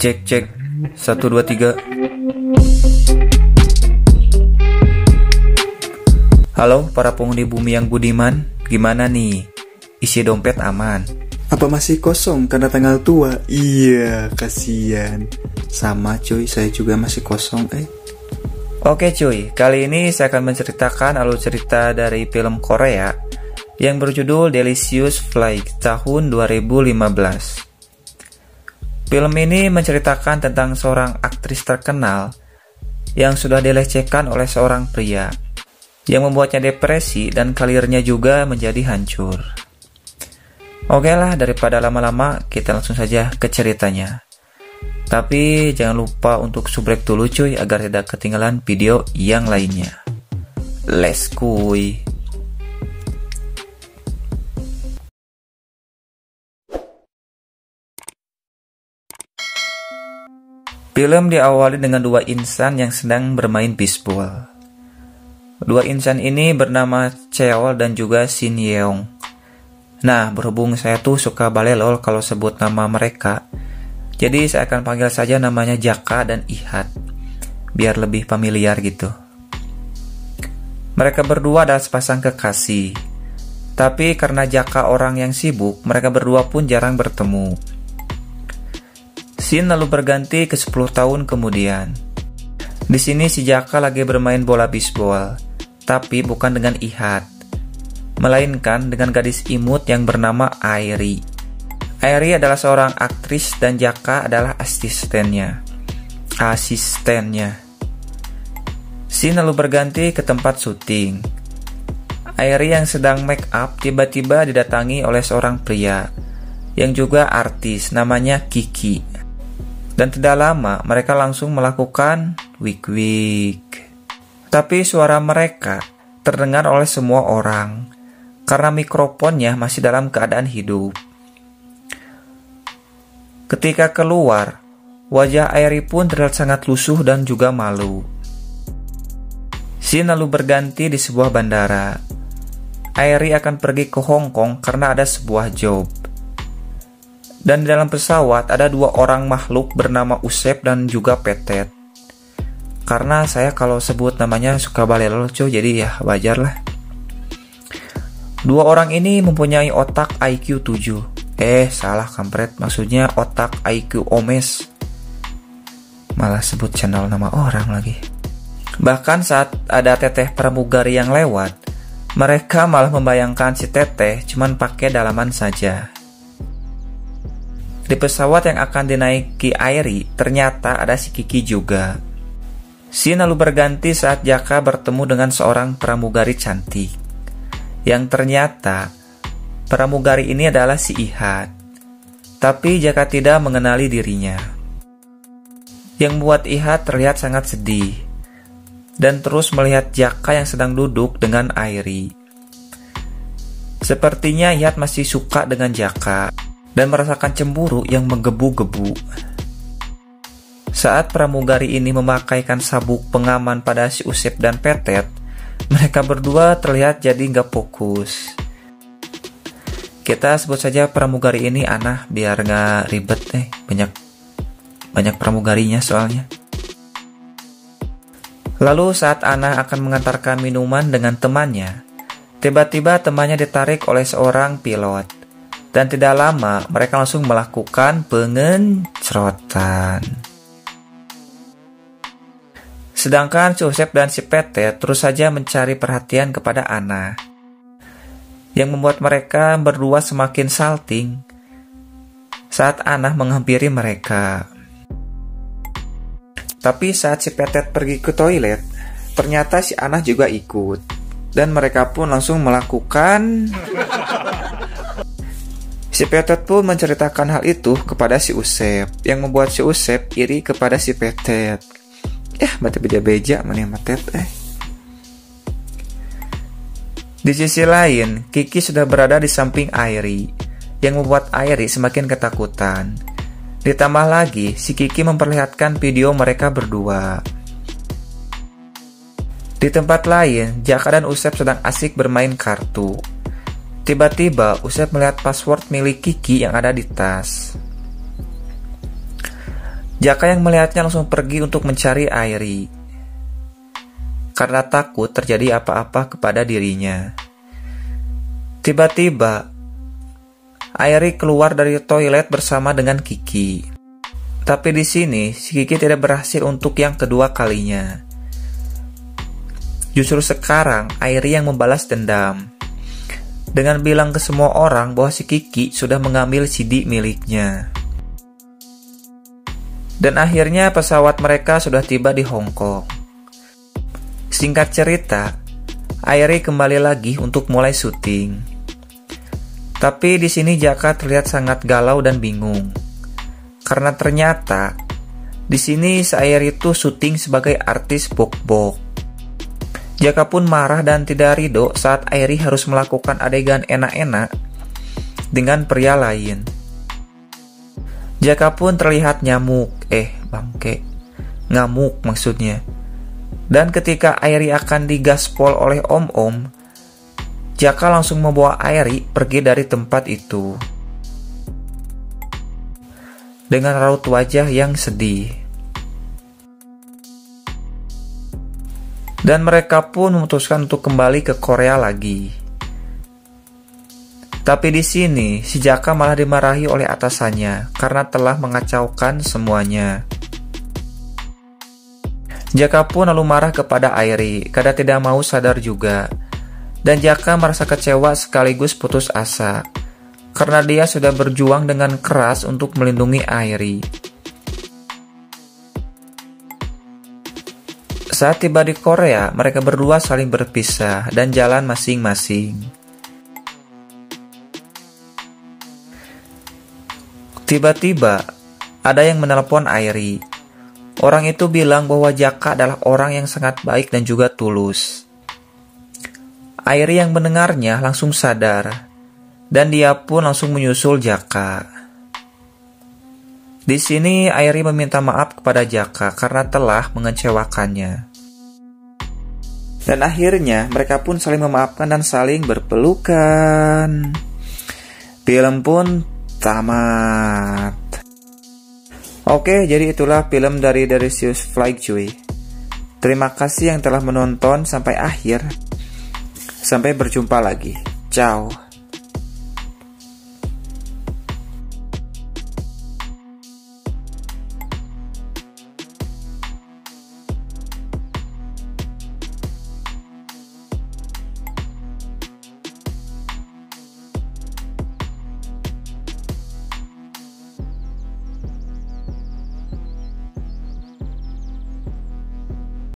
Cek cek 1 2 3. Halo para penghuni bumi yang budiman, gimana nih? Isi dompet aman? Apa masih kosong karena tanggal tua? Iya, kasihan. Sama cuy, saya juga masih kosong Oke cuy, kali ini saya akan menceritakan alur cerita dari film Korea yang berjudul Delicious Flight tahun 2015. Film ini menceritakan tentang seorang aktris terkenal yang sudah dilecehkan oleh seorang pria yang membuatnya depresi dan karirnya juga menjadi hancur. Oke lah, daripada lama-lama kita langsung saja ke ceritanya. Tapi jangan lupa untuk subrek dulu cuy agar tidak ketinggalan video yang lainnya. Let's go. Film diawali dengan dua insan yang sedang bermain bisbol. Dua insan ini bernama Cheol dan juga Shin Yeong. Nah, berhubung saya tuh suka balelol kalau sebut nama mereka, jadi saya akan panggil saja namanya Jaka dan Ihat, biar lebih familiar gitu. Mereka berdua adalah sepasang kekasih, tapi karena Jaka orang yang sibuk, mereka berdua pun jarang bertemu. Shin lalu berganti ke 10 tahun kemudian. Di sini si Jaka lagi bermain bola bisbol, tapi bukan dengan Ihat, melainkan dengan gadis imut yang bernama Airi. Airi adalah seorang aktris dan Jaka adalah asistennya. Shin lalu berganti ke tempat syuting. Airi yang sedang make up tiba-tiba didatangi oleh seorang pria yang juga artis namanya Kiki. Dan tidak lama mereka langsung melakukan wig. Tapi suara mereka terdengar oleh semua orang karena mikrofonnya masih dalam keadaan hidup. Ketika keluar, wajah Airi pun terlihat sangat lusuh dan juga malu. Shin lalu berganti di sebuah bandara. Airi akan pergi ke Hong Kong karena ada sebuah job. Dan di dalam pesawat ada dua orang makhluk bernama Usep dan juga Petet. Karena saya kalau sebut namanya suka balelol cuy, jadi ya wajar lah. Dua orang ini mempunyai otak IQ 7. Salah kampret, maksudnya otak IQ Omes. Malah sebut channel nama orang lagi. Bahkan saat ada teteh pramugari yang lewat, mereka malah membayangkan si teteh cuman pakai dalaman saja. Di pesawat yang akan dinaiki Airi, ternyata ada si Kiki juga. Shin lalu berganti saat Jaka bertemu dengan seorang pramugari cantik. Yang ternyata, pramugari ini adalah si Ihat. Tapi Jaka tidak mengenali dirinya. Yang membuat Ihat terlihat sangat sedih. Dan terus melihat Jaka yang sedang duduk dengan Airi. Sepertinya Ihat masih suka dengan Jaka dan merasakan cemburu yang menggebu-gebu. Saat pramugari ini memakaikan sabuk pengaman pada si Usep dan Petet, mereka berdua terlihat jadi nggak fokus. Kita sebut saja pramugari ini Anah biar nggak ribet banyak pramugarinya soalnya. Lalu saat Anah akan mengantarkan minuman dengan temannya, tiba-tiba temannya ditarik oleh seorang pilot. Dan tidak lama, mereka langsung melakukan pengencrotan. Sedangkan si Usep dan si Petet terus saja mencari perhatian kepada Ana, yang membuat mereka berdua semakin salting saat Ana menghampiri mereka. Tapi saat si Petet pergi ke toilet, ternyata si Ana juga ikut. Dan mereka pun langsung melakukan... Si Petet pun menceritakan hal itu kepada si Usep, yang membuat si Usep iri kepada si Petet. Mati beja-beja mana Petet. Di sisi lain, Kiki sudah berada di samping Airi, yang membuat Airi semakin ketakutan. Ditambah lagi, si Kiki memperlihatkan video mereka berdua. Di tempat lain, Jaka dan Usep sedang asik bermain kartu. Tiba-tiba Usep melihat password milik Kiki yang ada di tas. Jaka yang melihatnya langsung pergi untuk mencari Airi, karena takut terjadi apa-apa kepada dirinya. Tiba-tiba, Airi keluar dari toilet bersama dengan Kiki. Tapi di sini, si Kiki tidak berhasil untuk yang kedua kalinya. Justru sekarang, Airi yang membalas dendam dengan bilang ke semua orang bahwa si Kiki sudah mengambil CD miliknya. Dan akhirnya pesawat mereka sudah tiba di Hong Kong. Singkat cerita, Airi kembali lagi untuk mulai syuting. Tapi di sini Jaka terlihat sangat galau dan bingung. Karena ternyata di sini si Airi itu syuting sebagai artis bok-bok. Jaka pun marah dan tidak ridho saat Airi harus melakukan adegan enak-enak dengan pria lain. Jaka pun terlihat ngamuk maksudnya. Dan ketika Airi akan digaspol oleh Om-Om, Jaka langsung membawa Airi pergi dari tempat itu dengan raut wajah yang sedih. Dan mereka pun memutuskan untuk kembali ke Korea lagi. Tapi di sini si Jaka malah dimarahi oleh atasannya karena telah mengacaukan semuanya. Jaka pun lalu marah kepada Airi karena tidak mau sadar juga. Dan Jaka merasa kecewa sekaligus putus asa karena dia sudah berjuang dengan keras untuk melindungi Airi. Saat tiba di Korea, mereka berdua saling berpisah dan jalan masing-masing. Tiba-tiba, ada yang menelpon Airi. Orang itu bilang bahwa Jaka adalah orang yang sangat baik dan juga tulus. Airi yang mendengarnya langsung sadar, dan dia pun langsung menyusul Jaka. Di sini Airi meminta maaf kepada Jaka karena telah mengecewakannya. Dan akhirnya mereka pun saling memaafkan dan saling berpelukan. Film pun tamat. Oke, jadi itulah film dari Delicious Flight cuy. Terima kasih yang telah menonton sampai akhir. Sampai berjumpa lagi. Ciao.